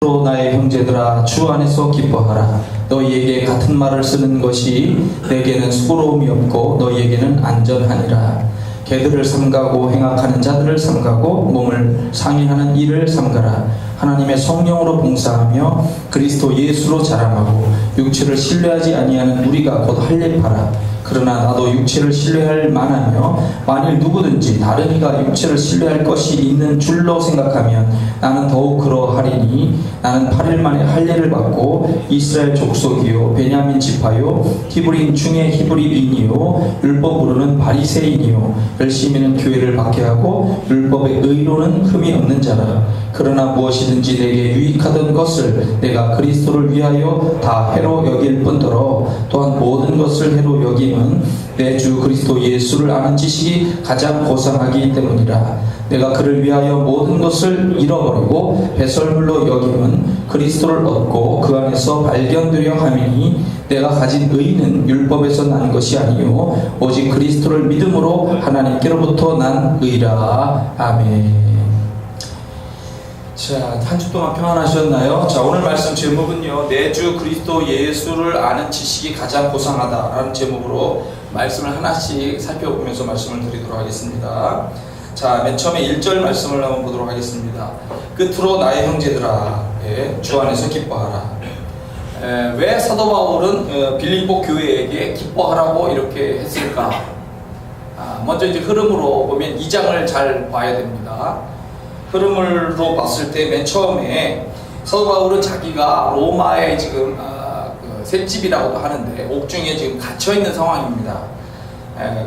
또 나의 형제들아 주 안에서 기뻐하라. 너희에게 같은 말을 쓰는 것이 내게는 수고로움이 없고 너희에게는 안전하니라. 개들을 삼가고 행악하는 자들을 삼가고 몸을 상해하는 이를 삼가라. 하나님의 성령으로 봉사하며 그리스도 예수로 자랑하고 육체를 신뢰하지 아니하는 우리가 곧 할례파라. 그러나 나도 육체를 신뢰할 만하며 만일 누구든지 다른 이가 육체를 신뢰할 것이 있는 줄로 생각하면 나는 더욱 그러하리니 나는 8일 만에 할례를 받고 이스라엘 족속이요 베냐민 지파요 히브리인 중에 히브리인이요 율법으로는 바리새인이요 열심히는 교회를 박해하고 율법의 의로는 흠이 없는 자라. 그러나 무엇이든지 내게 유익하던 것을 내가 그리스도를 위하여 다 해로 여길 뿐더러 또한 모든 것을 해로 여김은 내 주 그리스도 예수를 아는 지식이 가장 고상하기 때문이라. 내가 그를 위하여 모든 것을 잃어버리고 배설물로 여김은 그리스도를 얻고 그 안에서 발견되려 함이니 내가 가진 의는 율법에서 난 것이 아니요 오직 그리스도를 믿음으로 하나님께로부터 난 의라. 아멘. 자, 한 주 동안 평안하셨나요? 자, 오늘 말씀 제목은요, 내 주 그리스도 예수를 아는 지식이 가장 고상하다라는 제목으로 말씀을 하나씩 살펴보면서 말씀을 드리도록 하겠습니다. 자, 맨 처음에 1절 말씀을 한번 보도록 하겠습니다. 끝으로 나의 형제들아, 주 안에서 기뻐하라. 왜 사도 바울은 빌립보 교회에게 기뻐하라고 이렇게 했을까? 먼저 이제 흐름으로 보면 2장을 잘 봐야 됩니다. 흐름으로 봤을 때 맨 처음에 사도 바울은 자기가 로마에 지금 셋집이라고도 하는데 옥중에 지금 갇혀 있는 상황입니다.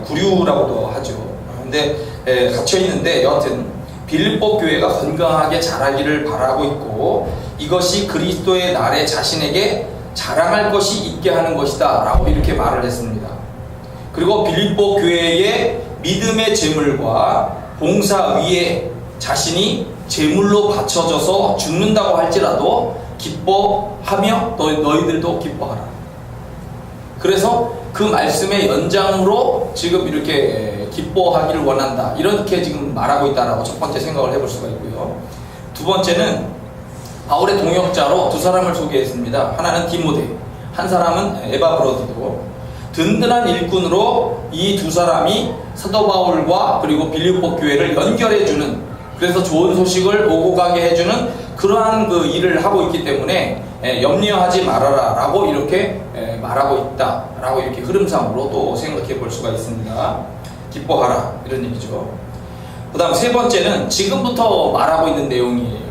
구류라고도 하죠. 근데 갇혀 있는데 여하튼 빌립보 교회가 건강하게 자라기를 바라고 있고 이것이 그리스도의 날에 자신에게 자랑할 것이 있게 하는 것이다 라고 이렇게 말을 했습니다. 그리고 빌립보 교회의 믿음의 제물과 봉사 위에 자신이 제물로 바쳐져서 죽는다고 할지라도 기뻐하며 너희들도 기뻐하라. 그래서 그 말씀의 연장으로 지금 이렇게 기뻐하기를 원한다 이렇게 지금 말하고 있다라고 첫 번째 생각을 해볼 수가 있고요. 두 번째는 바울의 동역자로 두 사람을 소개했습니다. 하나는 디모데, 한 사람은 에바브로디도. 든든한 일꾼으로 이 두 사람이 사도 바울과 그리고 빌립보 교회를 연결해주는, 그래서 좋은 소식을 오고 가게 해주는 그러한 그 일을 하고 있기 때문에 염려하지 말아라 라고 이렇게 말하고 있다 라고 이렇게 흐름상으로 또 생각해 볼 수가 있습니다. 기뻐하라 이런 얘기죠. 그 다음 세 번째는 지금부터 말하고 있는 내용이에요.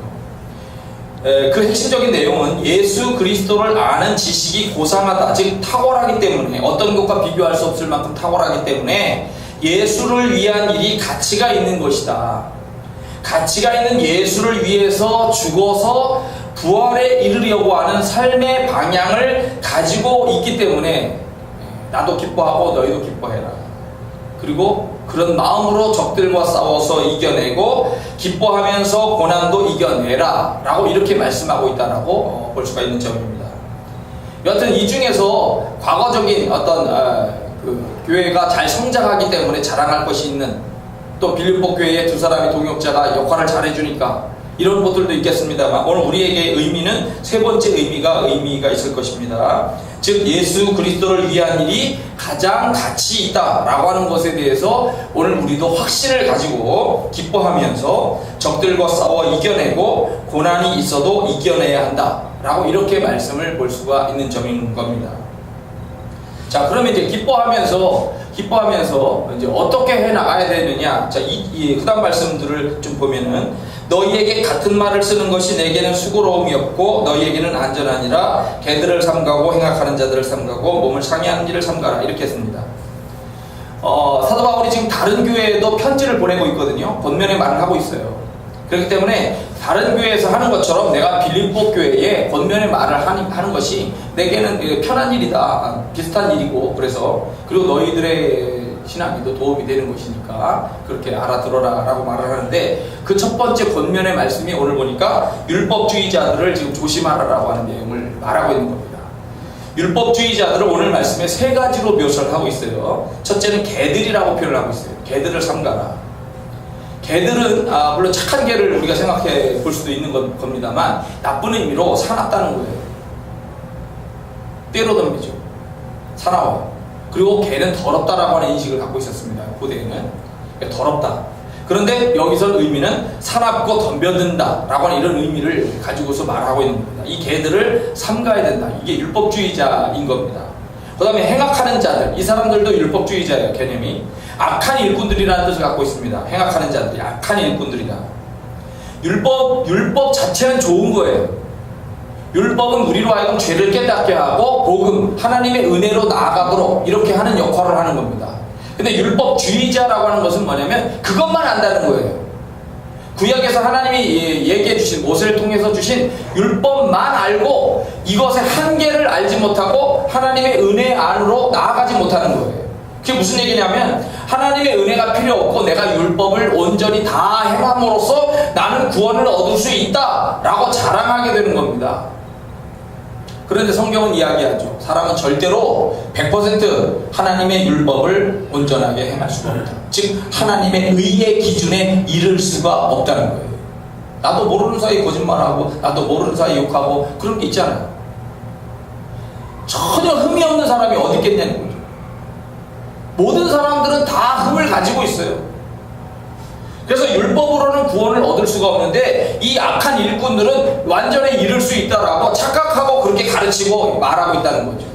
그 핵심적인 내용은 예수 그리스도를 아는 지식이 고상하다, 즉 탁월하기 때문에, 어떤 것과 비교할 수 없을 만큼 탁월하기 때문에 예수를 위한 일이 가치가 있는 것이다. 가치가 있는 예수를 위해서 죽어서 부활에 이르려고 하는 삶의 방향을 가지고 있기 때문에 나도 기뻐하고 너희도 기뻐해라. 그리고 그런 마음으로 적들과 싸워서 이겨내고 기뻐하면서 고난도 이겨내라 라고 이렇게 말씀하고 있다라고 볼 수가 있는 점입니다. 여하튼 이 중에서 과거적인 어떤 그 교회가 잘 성장하기 때문에 자랑할 것이 있는, 또 빌립보 교회의 두 사람의 동역자가 역할을 잘해주니까 이런 것들도 있겠습니다만, 오늘 우리에게 의미는 세 번째 의미가 있을 것입니다. 즉 예수 그리스도를 위한 일이 가장 가치 있다 라고 하는 것에 대해서 오늘 우리도 확신을 가지고 기뻐하면서 적들과 싸워 이겨내고 고난이 있어도 이겨내야 한다 라고 이렇게 말씀을 볼 수가 있는 점인 겁니다. 자, 그러면 이제 기뻐하면서 이제 어떻게 해 나가야 되느냐. 자, 그 다음 말씀들을 좀 보면은 너희에게 같은 말을 쓰는 것이 내게는 수고로움이 없고 너희에게는 안전하니라. 개들을 삼가고 행악하는 자들을 삼가고 몸을 상해하는 일을 삼가라 이렇게 했습니다. 사도 바울이 지금 다른 교회에도 편지를 보내고 있거든요. 권면의 말을 하고 있어요. 그렇기 때문에 다른 교회에서 하는 것처럼 내가 빌립보 교회에 권면의 말을 하는 것이 내게는 편한 일이다, 비슷한 일이고, 그리고 너희들의 신앙에도 도움이 되는 것이니까 그렇게 알아들어라 라고 말을 하는데, 그 첫 번째 권면의 말씀이 오늘 보니까 율법주의자들을 지금 조심하라 라고 하는 내용을 말하고 있는 겁니다. 율법주의자들을 오늘 말씀에 세 가지로 묘사를 하고 있어요. 첫째는 개들이라고 표현을 하고 있어요. 개들을 삼가라. 개들은 물론 착한 개를 우리가 생각해 볼 수도 있는 겁니다만 나쁜 의미로 사납다는 거예요. 때로덤비죠. 사나워요. 그리고 개는 더럽다라고 하는 인식을 갖고 있었습니다. 고대에는. 그러니까 더럽다. 그런데 여기서 의미는 사납고 덤벼든다 라고 하는 이런 의미를 가지고서 말하고 있는 겁니다. 이 개들을 삼가야 된다. 이게 율법주의자인 겁니다. 그 다음에 행악하는 자들, 이 사람들도 율법주의자예요. 개념이 악한 일꾼들이라는 뜻을 갖고 있습니다. 행악하는 자들이 악한 일꾼들이다. 율법 자체는 좋은 거예요. 율법은 우리로 하여금 죄를 깨닫게 하고 복음, 하나님의 은혜로 나아가도록 이렇게 하는 역할을 하는 겁니다. 근데 율법주의자라고 하는 것은 뭐냐면 그것만 안다는 거예요. 구약에서 하나님이 얘기해 주신, 모세를 통해서 주신 율법만 알고 이것의 한계를 알지 못하고 하나님의 은혜 안으로 나아가지 못하는 거예요. 그게 무슨 얘기냐면 하나님의 은혜가 필요 없고 내가 율법을 온전히 다 행함으로써 나는 구원을 얻을 수 있다 라고 자랑하게 되는 겁니다. 그런데 성경은 이야기하죠. 사람은 절대로 100% 하나님의 율법을 온전하게 행할 수가 없다. 즉 하나님의 의의 기준에 이를 수가 없다는 거예요. 나도 모르는 사이에 거짓말하고 나도 모르는 사이에 욕하고 그런 게 있잖아요. 전혀 흠이 없는 사람이 어디 있겠냐는 거죠. 모든 사람들은 다 흠을 가지고 있어요. 그래서 율법으로는 구원을 얻을 수가 없는데 이 악한 일꾼들은 완전히 이룰 수 있다라고 착각하고 그렇게 가르치고 말하고 있다는 거죠.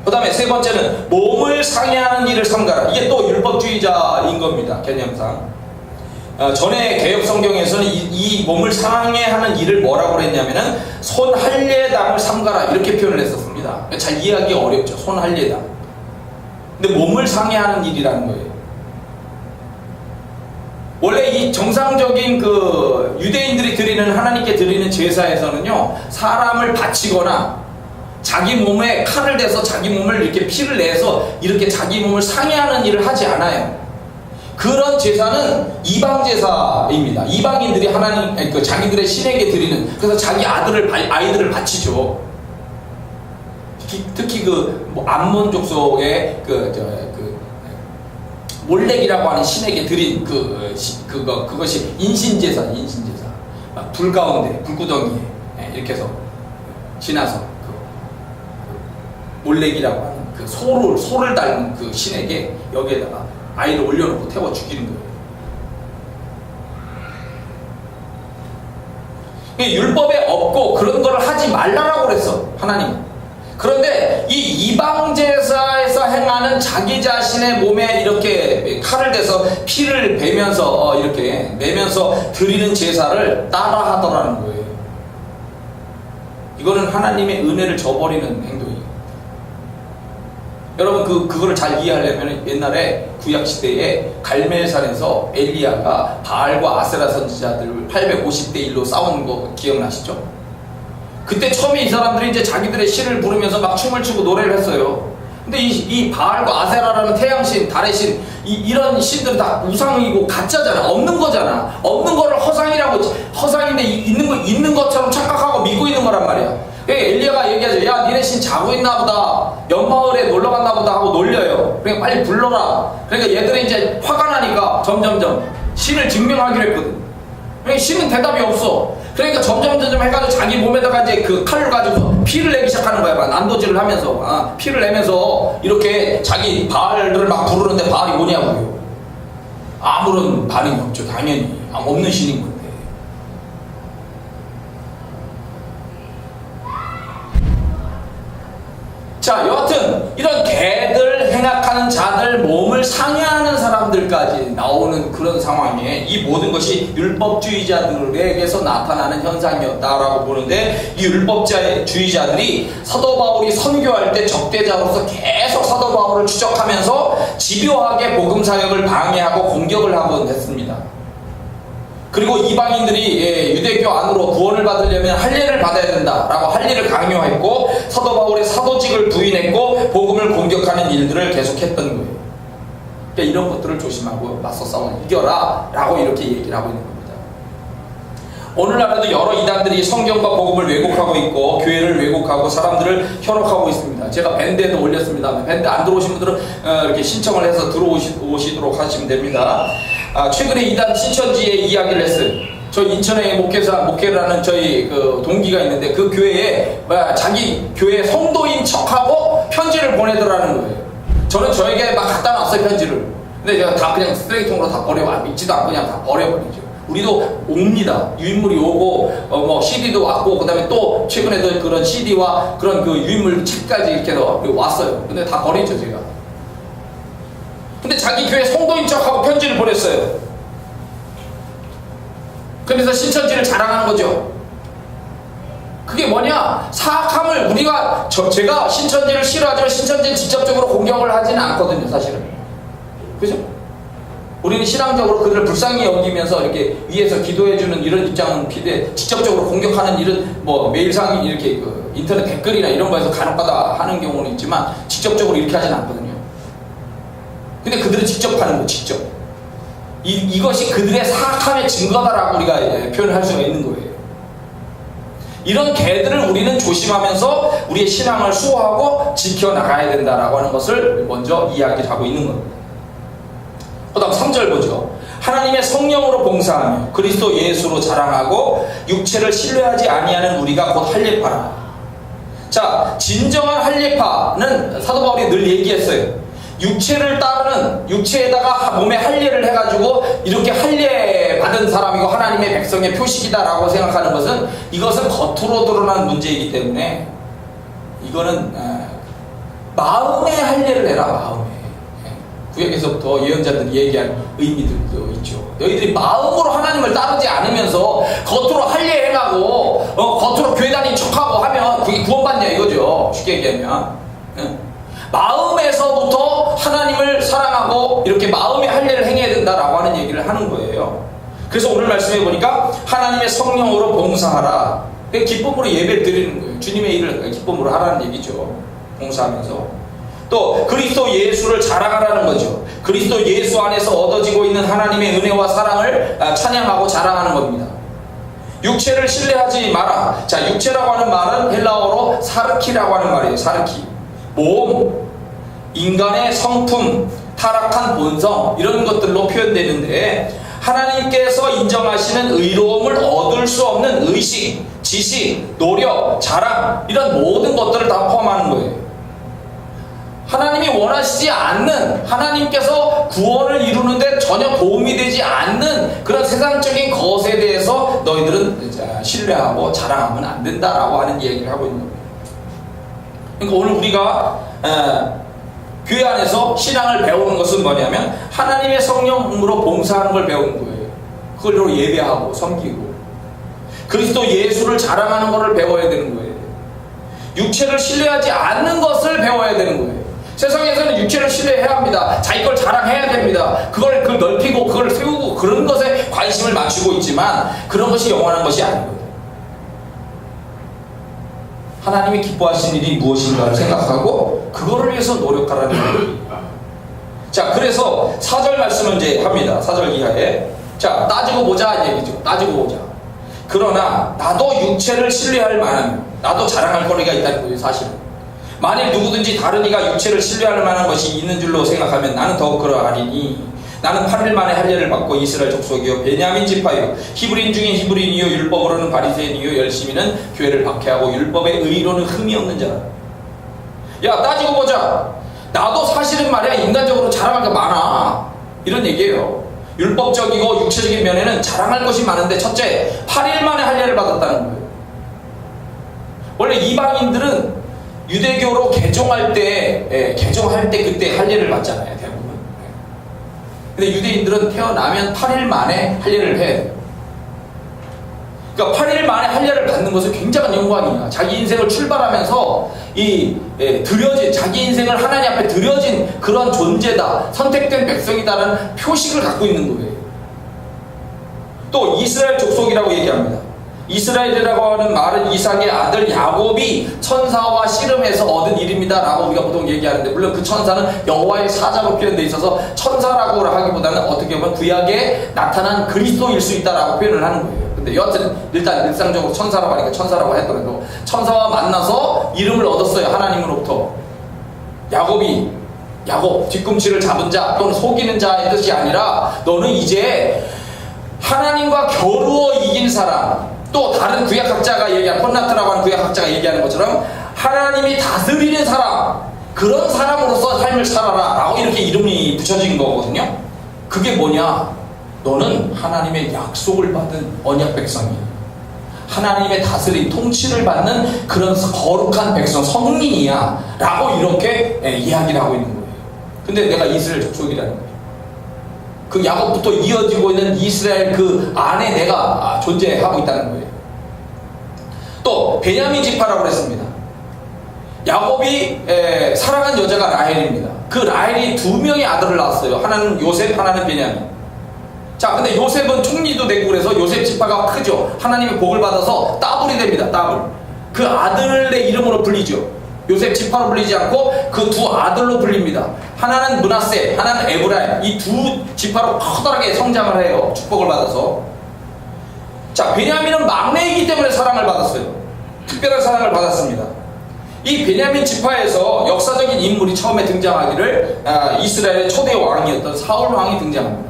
그 다음에 세 번째는 몸을 상해하는 일을 삼가라. 이게 또 율법주의자인 겁니다. 개념상. 전에 개혁 성경에서는 이 몸을 상해하는 일을 뭐라고 그랬냐면은 손할례당을 삼가라 이렇게 표현을 했었습니다. 잘 이해하기 어렵죠. 손할례당. 근데 몸을 상해하는 일이라는 거예요. 원래 이 정상적인 그 유대인들이 드리는, 하나님께 드리는 제사에서는요, 사람을 바치거나 자기 몸에 칼을 대서 자기 몸을 이렇게 피를 내서 이렇게 자기 몸을 상해하는 일을 하지 않아요. 그런 제사는 이방 제사입니다. 이방인들이 하나님, 그 자기들의 신에게 드리는, 그래서 자기 아이들을 바치죠. 특히 뭐 암몬 족속의 몰렉이라고 하는 신에게 드린 그것이 인신제사. 막 불 가운데, 불구덩이에 이렇게 해서 지나서 몰렉이라고 하는 그 소를 닮은 그 신에게 여기에다가 아이를 올려놓고 태워 죽이는 거예요. 율법에 없고 그런 걸 하지 말라라고 그랬어, 하나님은. 그런데 이 이방제사에서 행하는 자기 자신의 몸에 이렇게 칼을 대서 피를 베면서 이렇게 내면서 드리는 제사를 따라 하더라는 거예요. 이거는 하나님의 은혜를 저버리는 행동이에요. 여러분 그거를 잘 이해하려면 옛날에 구약시대에 갈멜산에서 엘리야가 바알과 아세라 선지자들 850대 1로 싸운 거 기억나시죠? 그때 처음에 이 사람들이 이제 자기들의 신을 부르면서 막 춤을 추고 노래를 했어요. 근데 이 바알과 아세라라는 태양신, 달의 신, 이런 신들은 다 우상이고 가짜잖아. 없는 거잖아. 없는 거를 허상인데 있는 것처럼 착각하고 믿고 있는 거란 말이야. 엘리야가 얘기하죠. 야, 니네 신 자고 있나 보다. 연마을에 놀러 갔나 보다 하고 놀려요. 그러니까 빨리 불러라. 그러니까 얘들이 이제 화가 나니까 점점점 신을 증명하기로 했거든. 그러니까 신은 대답이 없어. 그러니까 점점 해가지고 자기 몸에다가 이제 그 칼을 가지고 피를 내기 시작하는 거야. 막 난도질을 하면서 피를 내면서 이렇게 자기 바알들을 막 부르는데 바알이 뭐냐고요. 아무런 반응이 없죠. 당연히 없는 신인 건데. 자, 여하튼 이런 개들, 행악하는 자들, 몸을 상해하는 사람들까지 나오는 그런 상황에 이 모든 것이 율법주의자들에게서 나타나는 현상이었다라고 보는데, 이 율법주의자들이 사도 바울이 선교할 때 적대자로서 계속 사도 바울을 추적하면서 집요하게 복음 사역을 방해하고 공격을 하곤 했습니다. 그리고 이방인들이 유대교 안으로 구원을 받으려면 할례를 받아야 된다라고 할례를 강요했고, 사도 바울의 사도직을 부인했고 복음을 공격하는 일들을 계속했던 거예요. 그러니까 이런 것들을 조심하고 맞서 싸워 이겨라 라고 이렇게 얘기를 하고 있는 겁니다. 오늘날에도 여러 이단들이 성경과 복음을 왜곡하고 있고 교회를 왜곡하고 사람들을 현혹하고 있습니다. 제가 밴드에도 올렸습니다. 밴드 안 들어오신 분들은 이렇게 신청을 해서 들어오시도록 하시면 됩니다. 최근에 이단 신천지의 이야기를 했어요. 저 인천에 목회를 하는 저희 그 동기가 있는데 그 교회에 자기 교회 성도인 척하고 편지를 보내더라는 거예요. 저는 저에게 막 갖다 놨어요, 편지를. 근데 제가 다 그냥 쓰레기통으로 다 믿지도 않고 그냥 다 버려버리죠. 우리도 옵니다. 유인물이 오고 뭐 CD도 왔고, 그다음에 또 최근에도 그런 CD와 그런 그 유인물 책까지 이렇게 왔어요. 근데 다 버리죠, 제가. 근데 자기 교회 성도인 척하고 편지를 보냈어요. 그래서 신천지를 자랑하는 거죠. 그게 뭐냐? 사악함을 제가 신천지를 싫어하지만 신천지는 직접적으로 공격을 하지는 않거든요, 사실은. 그죠? 우리는 신앙적으로 그들을 불쌍히 여기면서 이렇게 위에서 기도해주는 이런 입장은 비대, 직접적으로 공격하는 일은 뭐 매일상 이렇게 그 인터넷 댓글이나 이런 거에서 간혹가다 하는 경우는 있지만 직접적으로 이렇게 하진 않거든요. 근데 그들은 직접 하는 거예요, 직접. 이것이 그들의 사악함의 증거다라고 우리가 표현할 수가 있는 거예요. 이런 개들을 우리는 조심하면서 우리의 신앙을 수호하고 지켜나가야 된다라고 하는 것을 먼저 이야기를 하고 있는 겁니다. 그 다음 3절 보죠. 하나님의 성령으로 봉사하며 그리스도 예수로 자랑하고 육체를 신뢰하지 아니하는 우리가 곧 할례파라. 자, 진정한 할례파는 사도 바울이 늘 얘기했어요. 육체를 따르는, 육체에다가 몸에 할례를 해가지고 이렇게 할례 받은 사람이고 하나님의 백성의 표식이다라고 생각하는 것은, 이것은 겉으로 드러난 문제이기 때문에 이거는 마음의 할례를 해라. 마음에. 구약에서부터 예언자들이 얘기한 의미들도 있죠. 너희들이 마음으로 하나님을 따르지 않으면서 겉으로 할례해가고 겉으로 교회 다닌 척하고 하면 그게 구원받냐 이거죠. 쉽게 얘기하면. 마음에서부터 하나님을 사랑하고 이렇게 마음의 할례를 행해야 된다라고 하는 얘기를 하는 거예요. 그래서 오늘 말씀해 보니까 하나님의 성령으로 봉사하라. 기쁨으로 예배를 드리는 거예요. 주님의 일을 기쁨으로 하라는 얘기죠. 봉사하면서. 또 그리스도 예수를 자랑하라는 거죠. 그리스도 예수 안에서 얻어지고 있는 하나님의 은혜와 사랑을 찬양하고 자랑하는 겁니다. 육체를 신뢰하지 마라. 자, 육체라고 하는 말은 헬라어로 사르키라고 하는 말이에요. 사르키. 몸, 인간의 성품, 타락한 본성, 이런 것들로 표현되는데, 하나님께서 인정하시는 의로움을 얻을 수 없는 의식, 지식, 노력, 자랑, 이런 모든 것들을 다 포함하는 거예요. 하나님이 원하시지 않는, 하나님께서 구원을 이루는데 전혀 도움이 되지 않는 그런 세상적인 것에 대해서 너희들은 신뢰하고 자랑하면 안 된다라고 하는 얘기를 하고 있는 겁니다. 그러니까 오늘 우리가 교회 안에서 신앙을 배우는 것은 뭐냐면 하나님의 성령으로 봉사하는 걸 배우는 거예요. 그걸로 예배하고 섬기고 그리스도 예수를 자랑하는 것을 배워야 되는 거예요. 육체를 신뢰하지 않는 것을 배워야 되는 거예요. 세상에서는 육체를 신뢰해야 합니다. 자기 걸 자랑해야 됩니다. 그걸 넓히고 그걸 세우고 그런 것에 관심을 맞추고 있지만 그런 것이 영원한 것이 아니거든요. 하나님이 기뻐하시는 일이 무엇인가를 생각하고 그거를 위해서 노력하라는 거예요. 자, 그래서 4절 말씀을 이제 합니다. 4절 이하에. 자, 따지고 보자 얘기죠. 따지고 보자. 그러나 나도 육체를 신뢰할 만한, 나도 자랑할 거리가 있다는 거예요, 사실은. 만일 누구든지 다른 이가 육체를 신뢰할 만한 것이 있는 줄로 생각하면 나는 더욱 그러하리니 나는 8일 만에 할례를 받고 이스라엘 족속이요 베냐민 지파요 히브리인 중인 히브리인이요 율법으로는 바리새인이요 열심히는 교회를 박해하고 율법의 의로는 흠이 없는 자라. 야, 따지고 보자. 나도 사실은 말이야 인간적으로 자랑할 게 많아, 이런 얘기예요. 율법적이고 육체적인 면에는 자랑할 것이 많은데, 첫째, 8일 만에 할례를 받았다는 거예요. 원래 이방인들은 유대교로 개종할 때 그때 할례를 받잖아요, 대부분. 근데 유대인들은 태어나면 8일 만에 할례를 해야 돼요. 그러니까 8일 만에 할례를 받는 것은 굉장한 영광이야. 자기 인생을 출발하면서 자기 인생을 하나님 앞에 드려진 그런 존재다, 선택된 백성이다라는 표식을 갖고 있는 거예요. 또 이스라엘 족속이라고 얘기합니다. 이스라엘이라고 하는 말은 이삭의 아들 야곱이 천사와 씨름해서 얻은 일입니다 라고 우리가 보통 얘기하는데, 물론 그 천사는 여호와의 사자로 표현되어 있어서 천사라고 하기보다는 어떻게 보면 구약에 나타난 그리스도일 수 있다라고 표현을 하는 거예요. 근데 여하튼 일단 일상적으로 천사라고 하니까 천사라고 하더라도 야곱이 야곱, 뒤꿈치를 잡은 자 또는 속이는 자의 뜻이 아니라 너는 이제 하나님과 겨루어 이긴 사람, 또 다른 구약학자가 얘기하는, 폰나트라고 하는 구약학자가 얘기하는 것처럼 하나님이 다스리는 사람, 그런 사람으로서 삶을 살아라 라고 이렇게 이름이 붙여진 거거든요. 그게 뭐냐? 너는 하나님의 약속을 받은 언약 백성이야. 하나님의 다스림, 통치를 받는 그런 거룩한 백성, 성민이야 라고 이렇게 이야기를 하고 있는 거예요. 근데 내가 이스라엘 족속이라는 거예요. 그 야곱부터 이어지고 있는 이스라엘 그 안에 내가 존재하고 있다는 거예요. 또 베냐민 지파라고 그랬습니다. 야곱이 사랑한 여자가 라헬입니다. 그 라헬이 두 명의 아들을 낳았어요. 하나는 요셉, 하나는 베냐민. 자, 근데 요셉은 총리도 되고 그래서 요셉 지파가 크죠. 하나님의 복을 받아서 따블이 됩니다. 따블. 그 아들의 이름으로 불리죠. 요셉 지파로 불리지 않고 그 두 아들로 불립니다. 하나는 므낫세, 하나는 에브라임. 이 두 지파로 커다랗게 성장을 해요. 축복을 받아서. 자, 베냐민은 막내이기 때문에 사랑을 받았어요. 특별한 사랑을 받았습니다. 이 베냐민 지파에서 역사적인 인물이 처음에 등장하기를 이스라엘의 초대 왕이었던 사울 왕이 등장합니다.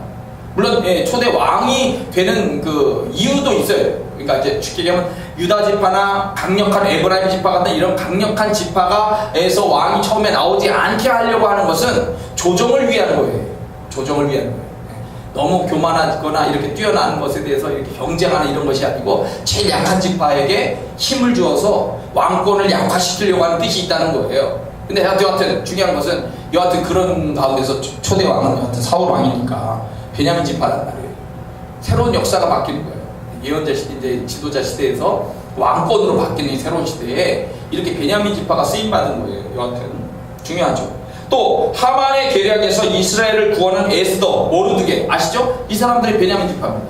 물론 초대 왕이 되는 그 이유도 있어요. 그러니까 이제 쉽게 얘기하면 유다 지파나 강력한 에브라임 지파 같은 이런 강력한 지파가에서 왕이 처음에 나오지 않게 하려고 하는 것은 조정을 위한 거예요. 조정을 위한 거예요. 너무 교만하거나 이렇게 뛰어나는 것에 대해서 이렇게 경쟁하는 이런 것이 아니고 제일 약한 지파에게 힘을 주어서 왕권을 약화시키려고 하는 뜻이 있다는 거예요. 근데 여하튼 중요한 것은 여하튼 그런 가운데서 초대 왕은 여하튼 사울 왕이니까 베냐민 지파란 말이에요. 새로운 역사가 바뀌는 거예요. 예언자 시대, 이제 지도자 시대에서 왕권으로 바뀌는 이 새로운 시대에 이렇게 베냐민 지파가 쓰임받은 거예요. 여하튼 중요하죠. 또 하만의 계략에서 이스라엘을 구하는 에스더, 모르드게 아시죠? 이 사람들이 베냐민 지파입니다.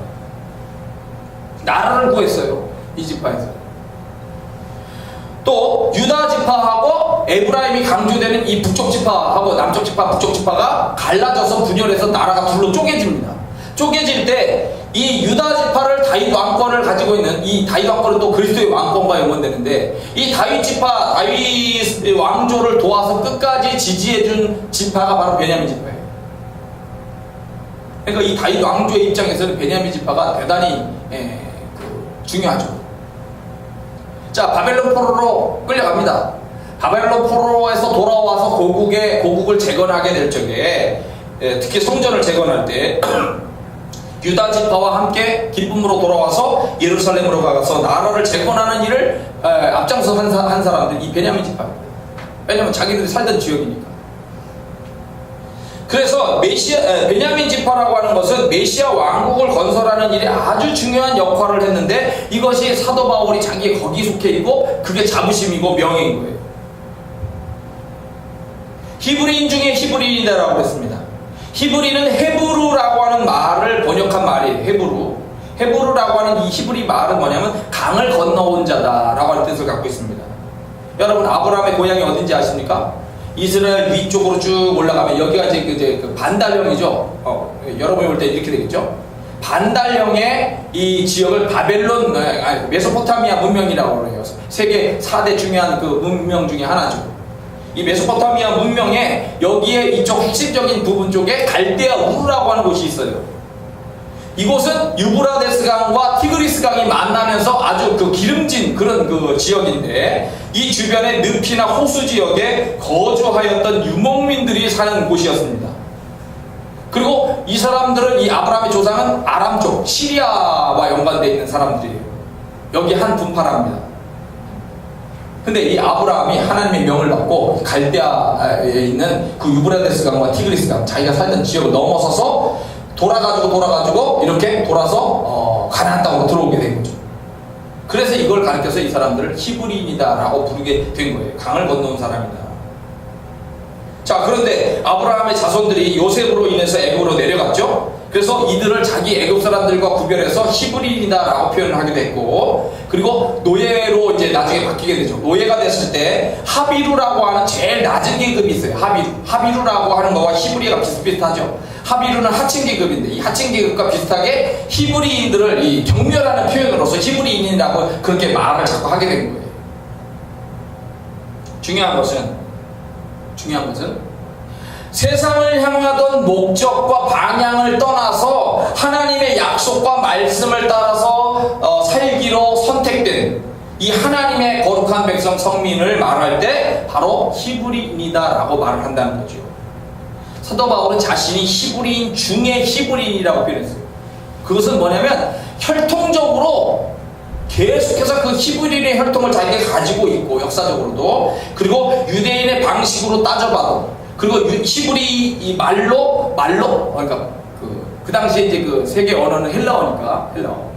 나라를 구했어요. 이 지파에서. 또 유다 지파하고 에브라임이 강조되는 이 북쪽 지파하고 남쪽 지파, 북쪽 지파가 갈라져서 분열해서 나라가 둘로 쪼개집니다. 쪼개질 때 이 유다 지파를 다윗 왕권을 가지고 있는 이 다윗 왕권은 또 그리스도의 왕권과 연관되는데 이 다윗 지파, 다윗 왕조를 도와서 끝까지 지지해준 지파가 바로 베냐민 지파예요. 그러니까 이 다윗 왕조의 입장에서는 베냐민 지파가 대단히 중요하죠. 자, 바벨론 포로로 끌려갑니다. 바벨론 포로에서 돌아와서 고국을 재건하게 될 적에 특히 성전을 재건할 때 유다 지파와 함께 기쁨으로 돌아와서 예루살렘으로 가서 나라를 재건하는 일을 앞장서 한 사람들 이 베냐민 지파입니다. 왜냐하면 자기들이 살던 지역이니까. 그래서 베냐민 지파라고 하는 것은 메시아 왕국을 건설하는 일에 아주 중요한 역할을 했는데 이것이 사도 바울이 자기의 거기 속해 있고 그게 자부심이고 명예인 거예요. 히브리인 중에 히브리인이라고 했습니다. 히브리는 헤브루라고 하는 말을 번역한 말이에요. 헤브루라고 하는 이 히브리 말은 뭐냐면 강을 건너온 자다라고 하는 뜻을 갖고 있습니다. 여러분 아브라함의 고향이 어딘지 아십니까? 이스라엘 위쪽으로 쭉 올라가면 여기가 이제 그 반달형이죠. 여러분이 볼 때 이렇게 되겠죠. 반달형의 이 지역을 바벨론, 메소포타미아 문명이라고 그래요. 세계 4대 중요한 그 문명 중에 하나죠. 이 메소포타미아 문명에 여기에 이쪽 핵심적인 부분 쪽에 갈대아 우르라고 하는 곳이 있어요. 이곳은 유브라데스 강과 티그리스 강이 만나면서 아주 그 기름진 그런 그 지역인데 이 주변의 늪이나 호수 지역에 거주하였던 유목민들이 사는 곳이었습니다. 그리고 이 사람들은 이 아브라함의 조상은 아람 쪽 시리아와 연관되어 있는 사람들이에요. 여기 한 분파랍니다. 근데 이 아브라함이 하나님의 명을 받고 갈대아에 있는 그 유브라데스 강과 티그리스 강 자기가 살던 지역을 넘어서서 돌아가지고 이렇게 돌아서 가나안 땅으로 들어오게 된 거죠. 그래서 이걸 가르쳐서 이 사람들을 히브리인이다라고 부르게 된 거예요. 강을 건너온 사람이다. 자, 그런데 아브라함의 자손들이 요셉으로 인해서 애굽으로 내려갔죠. 그래서 이들을 자기 애굽 사람들과 구별해서 히브리인이다라고 표현을 하게 됐고, 그리고 노예로 이제 나중에 바뀌게 되죠. 노예가 됐을 때 하비루라고 하는 제일 낮은 계급이 있어요. 하비루라고 하는 거와 히브리가 비슷비슷하죠. 하비루는 하층 계급인데 이 하층 계급과 비슷하게 히브리인들을 이 경멸하는 표현으로서 히브리인이라고 그렇게 말을 자꾸 하게 된 거예요. 중요한 것은 세상을 향하던 목적과 방향을 떠나서 하나님의 약속과 말씀을 따라서 살기로 선택된 이 하나님의 거룩한 백성 성민을 말할 때 바로 히브리인이다라고 말을 한다는 거죠. 사도 바울은 자신이 히브리인 중에 히브리인이라고 표현했어요. 그것은 뭐냐면 혈통적으로 계속해서 그 히브리인의 혈통을 자기가 가지고 있고, 역사적으로도, 그리고 유대인의 방식으로 따져봐도, 그리고 히브리 이 말로 그러니까 그 당시에 이제 그 세계 언어는 헬라어니까 헬라어,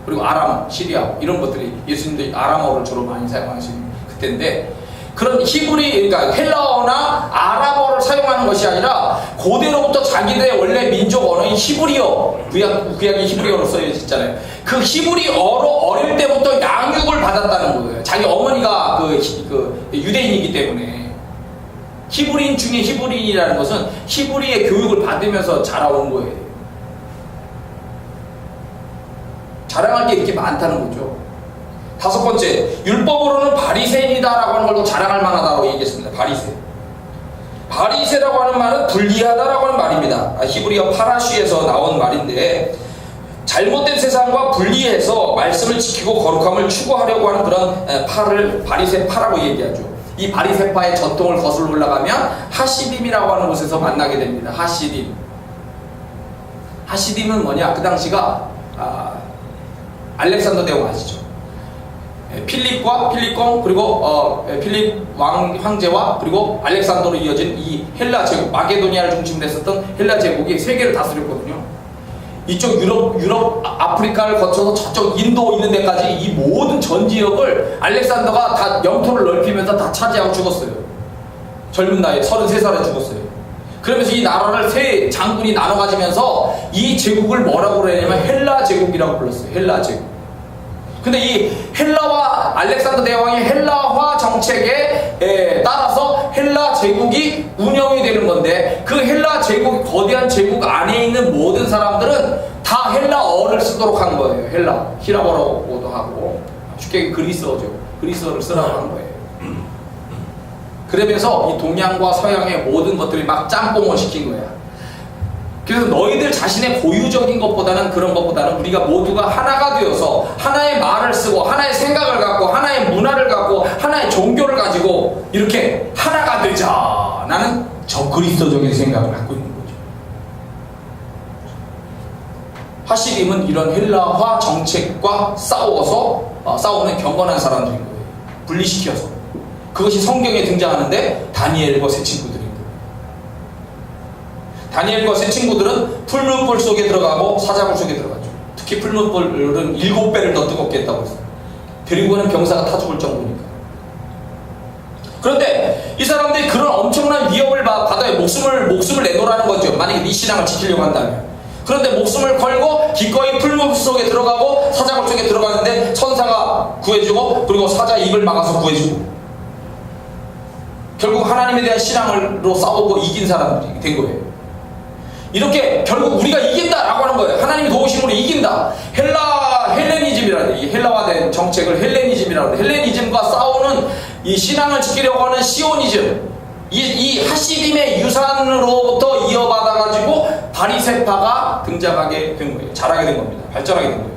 그리고 아람어, 시리아 이런 것들이 예수님들이 아람어를 주로 많이 사용하시는 그때인데, 그런 히브리, 그러니까 헬라어나 아람어를 사용하는 것이 아니라 고대로부터 자기들의 원래 민족 언어인 히브리어, 구약의 히브리어로 써져 있잖아요. 그 히브리어로 어릴 때부터 양육을 받았다는 거예요. 자기 어머니가 그 유대인이기 때문에. 히브리인 중에 히브리인이라는 것은 히브리의 교육을 받으면서 자라온 거예요. 자랑할 게 이렇게 많다는 거죠. 다섯 번째, 율법으로는 바리새인이다라고 하는 걸 또 자랑할 만하다고 얘기했습니다. 바리새라고 하는 말은 불리하다라고 하는 말입니다. 히브리어 파라시에서 나온 말인데, 잘못된 세상과 분리해서 말씀을 지키고 거룩함을 추구하려고 하는 그런 파를 바리새파라고 얘기하죠. 이 바리새파의 전통을 거슬러 올라가면 하시딤이라고 하는 곳에서 만나게 됩니다. 하시딤은 뭐냐? 그 당시가 알렉산더 대왕 아시죠? 필립공, 그리고 필립 황제와 그리고 알렉산더로 이어진 이 헬라 제국, 마게도니아를 중심으로 했었던 헬라 제국이 세계를 다스렸거든요. 이쪽 유럽, 아프리카를 거쳐서 저쪽 인도 있는 데까지 이 모든 전 지역을 알렉산더가 다 영토를 넓히면서 다 차지하고 죽었어요. 젊은 나이에 33살에 죽었어요. 그러면서 이 나라를 세 장군이 나눠 가지면서 이 제국을 뭐라고 그러냐면 헬라 제국이라고 불렀어요. 헬라 제국. 근데 이 헬라와 알렉산더 대왕의 헬라화 정책에 따라서 헬라 제국이 운영이 되는 건데, 그 헬라 제국, 거대한 제국 안에 있는 모든 사람들은 다 헬라어를 쓰도록 한 거예요. 히라버라고도 하고, 쉽게 그리스어죠. 그리스어를 쓰라고 한 거예요. 그러면서 이 동양과 서양의 모든 것들이 막 짬뽕을 시킨 거야. 그래서 너희들 자신의 고유적인 것보다는, 그런 것보다는 우리가 모두가 하나가 되어서 하나의 말을 쓰고 하나의 생각을 갖고 하나의 문화를 갖고 하나의 종교를 가지고 이렇게 하나가 되자. 나는 저 그리스도적인 생각을 갖고 있는 거죠. 하시림은 이런 헬라화 정책과 싸우는 경건한 사람들인 거예요. 분리시켜서. 그것이 성경에 등장하는데 다니엘과 세 친구들인 거예요. 다니엘과 세 친구들은 풀문불 속에 들어가고 사자굴 속에 들어가죠. 특히 풀문불은 7배를 더 뜨겁게 했다고 했어요. 데리고 가는 병사가 타 죽을 정도니까. 그런데 이 사람들이 그런 엄청난 위협을 받아요. 목숨을 내놓으라는 거죠. 만약에 네 신앙을 지키려고 한다면. 그런데 목숨을 걸고 기꺼이 풀문 속에 들어가고 사자굴 속에 들어가는데 천사가 구해주고, 그리고 사자 입을 막아서 구해주고, 결국 하나님에 대한 신앙으로 싸우고 이긴 사람들이 된 거예요. 이렇게 결국 우리가 이긴다라고 하는 거예요. 하나님의 도우심으로 이긴다. 헬레니즘이라는, 이 헬라화된 정책을 헬레니즘이라고 해요. 헬레니즘과 싸우는 이 신앙을 지키려고 하는 시오니즘, 이 하시림의 유산으로부터 이어받아가지고 바리새파가 등장하게 된 거예요. 자라게 된 겁니다. 발전하게 된 거예요.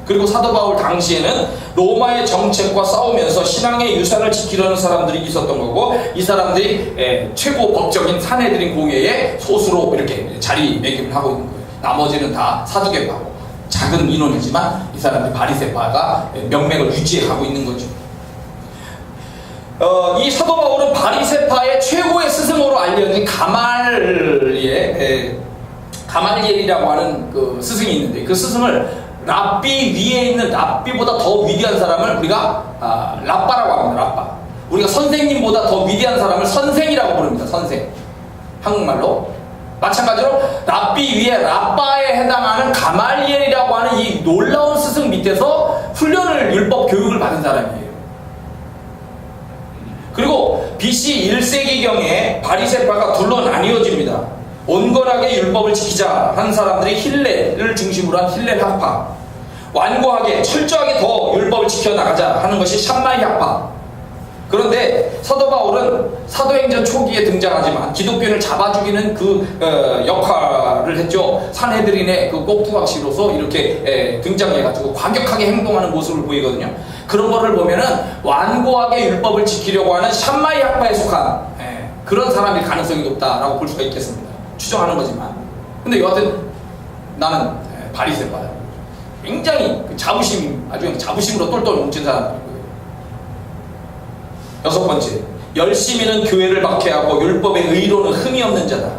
그리고 사도 바울 당시에는 로마의 정책과 싸우면서 신앙의 유산을 지키려는 사람들이 있었던 거고, 이 사람들이 최고 법적인 사내들인 공회에 소수로 이렇게 자리매김을 하고 있는 거예요. 나머지는 다 사두개파고 작은 인원이지만 이 사람들이 바리새파가 명맥을 유지하고 있는 거죠. 이 사도 바울은 바리새파의 최고의 스승으로 알려진 가말리엘이라고 하는 그 스승이 있는데, 그 스승을 랍비 위에 있는, 랍비보다 더 위대한 사람을 우리가 랍바라고 합니다. 랍바. 우리가 선생님보다 더 위대한 사람을 선생이라고 부릅니다. 선생. 한국말로. 마찬가지로 랍비 위에 랍바에 해당하는 가말리엘이라고 하는 이 놀라운 스승 밑에서 훈련을, 율법 교육을 받은 사람이에요. 그리고 BC 1세기경에 바리새파가 둘로 나뉘어집니다. 온건하게 율법을 지키자 한 사람들이 힐렐을 중심으로 한 힐렐 학파, 완고하게 철저하게 더 율법을 지켜나가자 하는 것이 샴마이 학파. 그런데 사도 바울은 사도행전 초기에 등장하지만 기독교인을 잡아 죽이는 그 역할을 했죠. 산헤드린의 그 꼭두각시로서 이렇게 등장해가지고 과격하게 행동하는 모습을 보이거든요. 그런 거를 보면은 완고하게 율법을 지키려고 하는 샴마이 학파에 속한 그런 사람일 가능성이 높다라고 볼 수가 있겠습니다. 추정하는 거지만. 근데 여하튼 나는 바리새파다. 굉장히 자부심, 아주 자부심으로 똘똘 뭉친 사람이고요. 여섯 번째, 열심히는 교회를 박해하고 율법의 의로는 흠이 없는 자다.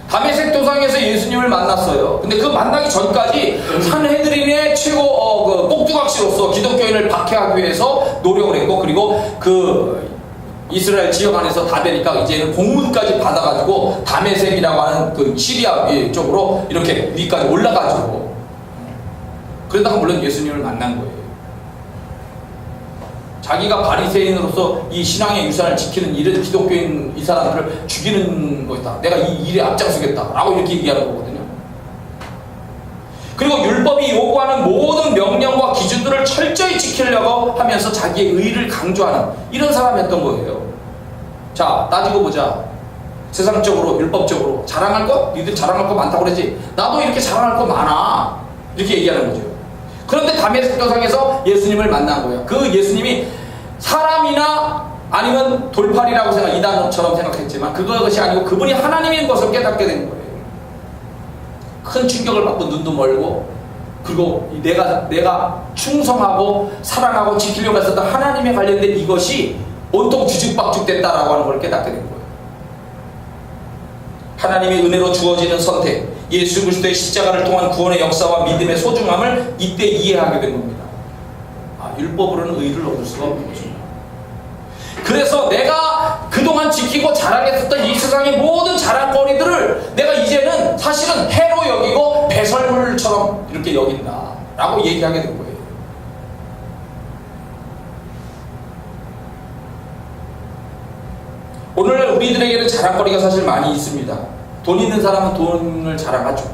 다메섹 도상에서 예수님을 만났어요. 근데 그 만나기 전까지 산헤드린의 최고 그 꼭두각시로서 기독교인을 박해하기 위해서 노력을 했고, 그리고 그 이스라엘 지역 안에서 다 되니까 이제는 공문까지 받아가지고 다메섹이라고 하는 그 시리아 쪽으로 이렇게 위까지 올라가지고, 그러다가 물론 예수님을 만난 거예요. 자기가 바리새인으로서 이 신앙의 유산을 지키는 이런 기독교인 이 사람들을 죽이는 것이다. 내가 이 일에 앞장서겠다. 라고 이렇게 얘기하는 거거든요. 그리고 율법이 요구하는 모든 명령과 기준들을 철저히 지키려고 하면서 자기의 의를 강조하는 이런 사람이었던 거예요. 자, 따지고 보자. 세상적으로, 율법적으로 자랑할 것? 니들 자랑할 거 많다고 그러지. 나도 이렇게 자랑할 거 많아. 이렇게 얘기하는 거죠. 그런데 다메섹 도상에서 예수님을 만난 거예요. 그 예수님이 사람이나 아니면 돌팔이라고 이단처럼 생각했지만 그것이 아니고 그분이 하나님인 것을 깨닫게 된 거예요. 큰 충격을 받고 눈도 멀고, 그리고 내가 충성하고 사랑하고 지키려고 했었던 하나님에 관련된 이것이 온통 뒤죽박죽됐다라고 하는 걸 깨닫게 된 거예요. 하나님의 은혜로 주어지는 선택, 예수 그리스도의 십자가를 통한 구원의 역사와 믿음의 소중함을 이때 이해하게 된 겁니다. 율법으로는 의를 얻을 수가 없는 것입니다. 그래서 내가 그동안 지키고 자랑했었던 이 세상의 모든 자랑거리들을 내가 이제는 사실은 해로 여기고 배설물처럼 이렇게 여긴다 라고 얘기하게 된 거예요. 오늘 우리들에게는 자랑거리가 사실 많이 있습니다. 돈 있는 사람은 돈을 자랑하죠.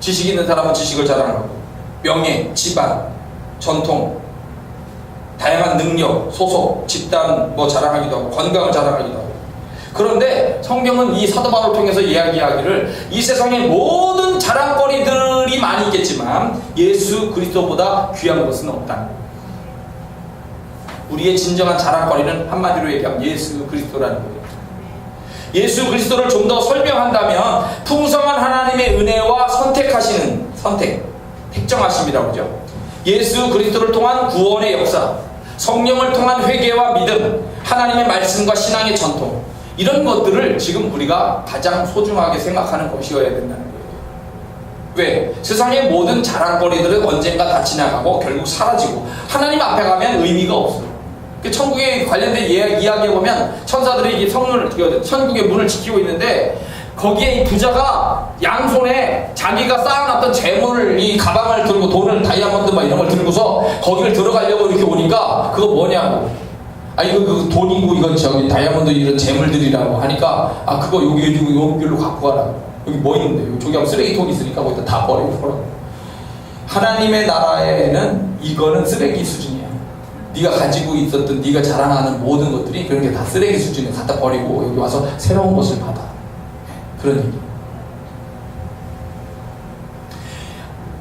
지식 있는 사람은 지식을 자랑하고, 명예, 집안, 전통, 다양한 능력, 소속, 집단 자랑하기도 하고, 건강을 자랑하기도 하고. 그런데 성경은 이 사도 바울을 통해서 이야기하기를 이 세상의 모든 자랑거리들이 많이 있겠지만 예수 그리스도보다 귀한 것은 없다. 우리의 진정한 자랑거리는 한마디로 얘기하면 예수 그리스도라는 거예요. 예수 그리스도를 좀 더 설명한다면 풍성한 하나님의 은혜와 택정하심이라고 그러죠. 예수 그리스도를 통한 구원의 역사, 성령을 통한 회개와 믿음, 하나님의 말씀과 신앙의 전통, 이런 것들을 지금 우리가 가장 소중하게 생각하는 것이어야 된다는 거예요. 왜? 세상의 모든 자랑거리들은 언젠가 다 지나가고 결국 사라지고 하나님 앞에 가면 의미가 없어요. 천국에 관련된 이야기에 보면 천사들이 천국의 문을 지키고 있는데, 거기에 이 부자가 양손에 자기가 쌓아놨던 재물을, 이 가방을 들고 돈을, 다이아몬드 이런 걸 들고서 거기를 들어가려고 이렇게 오니까 그거 뭐냐고. 이거 그 돈이고 이건 다이아몬드 이런 재물들이라고 하니까, 그거 여기로 갖고 가라. 여기 뭐 있는데? 저기 하면 쓰레기통이 있으니까 거기다 다 버리고. 하나님의 나라에는 이거는 쓰레기 수준이야. 네가 가지고 있었던, 네가 자랑하는 모든 것들이 그런 게 다 쓰레기 수준에 갖다 버리고 여기 와서 새로운 것을 받아. 그런 얘기.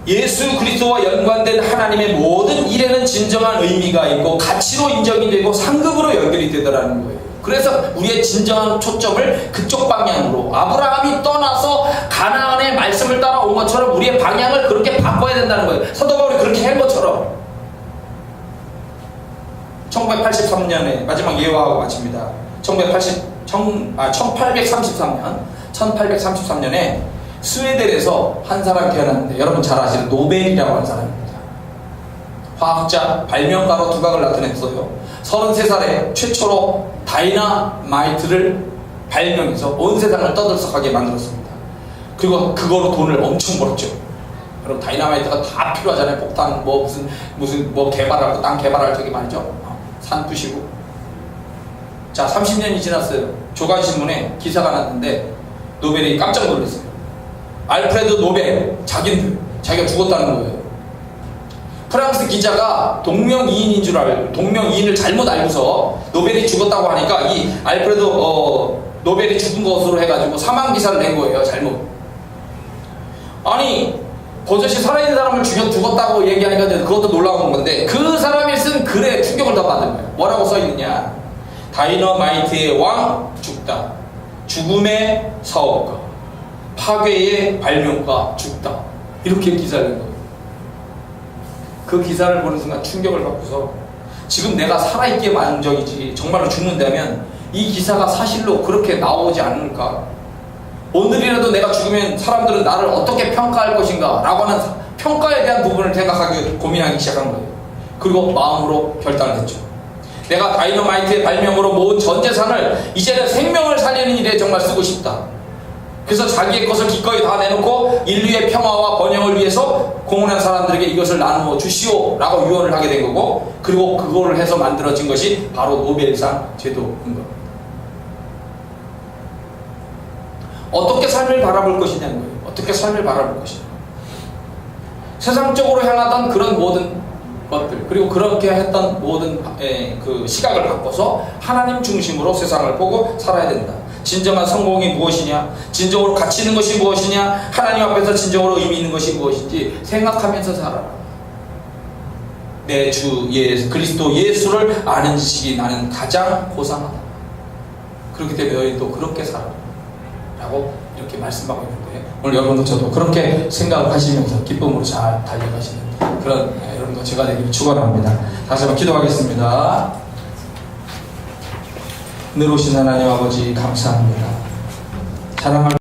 예수 그리스도와 연관된 하나님의 모든 일에는 진정한 의미가 있고 가치로 인정이 되고 상급으로 연결이 되더라는 거예요. 그래서 우리의 진정한 초점을 그쪽 방향으로, 아브라함이 떠나서 가나안의 말씀을 따라온 것처럼 우리의 방향을 그렇게 바꿔야 된다는 거예요. 사도 바울이 그렇게 한 것처럼. 1983년에 마지막 예화하고 마칩니다. 1833년에 스웨덴에서 한 사람이 태어났는데, 여러분 잘 아시는 노벨이라고 하는 사람입니다. 화학자, 발명가로 두각을 나타냈어요. 33살에 최초로 다이나마이트를 발명해서 온 세상을 떠들썩하게 만들었습니다. 그리고 그거로 돈을 엄청 벌었죠. 여러분 다이나마이트가 다 필요하잖아요. 폭탄 무슨 개발하고 땅 개발할 적이 말이죠. 산 부시고. 자, 30년이 지났어요. 조간신문에 기사가 났는데 노벨이 깜짝 놀랐어요. 알프레드 노벨 자기가 죽었다는 거예요. 프랑스 기자가 동명이인을 잘못 알고서 노벨이 죽었다고 하니까 이 알프레도 노벨이 죽은 것으로 해가지고 사망 기사를 낸 거예요. 잘못. 아니 버젓이 살아있는 사람을 죽었다고 얘기하니까 그것도 놀라운 건데, 그 사람이 쓴 글에 충격을 더 받은 거예요. 뭐라고 써있느냐? 다이너마이트의 왕 죽다, 죽음의 사업가, 파괴의 발명가 죽다, 이렇게 기사를 낸 거예요. 그 기사를 보는 순간 충격을 받고서, 지금 내가 살아있기에 만족이지 정말로 죽는다면 이 기사가 사실로 그렇게 나오지 않을까? 오늘이라도 내가 죽으면 사람들은 나를 어떻게 평가할 것인가 라고 하는 평가에 대한 부분을 생각하기, 고민하기 시작한 거예요. 그리고 마음으로 결단을 했죠. 내가 다이너마이트의 발명으로 모은 전 재산을 이제는 생명을 살리는 일에 정말 쓰고 싶다. 그래서 자기의 것을 기꺼이 다 내놓고 인류의 평화와 번영을 위해서 공헌한 사람들에게 이것을 나누어 주시오 라고 유언을 하게 된 거고, 그리고 그거를 해서 만들어진 것이 바로 노벨상 제도인 겁니다. 어떻게 삶을 바라볼 것이냐는 거예요. 어떻게 삶을 바라볼 것이냐. 세상적으로 향하던 그런 모든 것들, 그리고 그렇게 했던 모든 그 시각을 바꿔서 하나님 중심으로 세상을 보고 살아야 된다. 진정한 성공이 무엇이냐, 진정으로 가치 있는 것이 무엇이냐, 하나님 앞에서 진정으로 의미 있는 것이 무엇인지 생각하면서 살아라. 내 주 그리스도 예수를 아는 지식이 나는 가장 고상하다. 그렇기 때문에 너희도 그렇게 살아라 라고 이렇게 말씀하고 있는데, 오늘 여러분도 저도 그렇게 생각하시면서 기쁨으로 잘 달려가시는 그런 여러분도 제가 되기를 축원합니다. 다시 한번 기도하겠습니다. 은혜로우신 하나님 아버지 감사합니다. 사랑할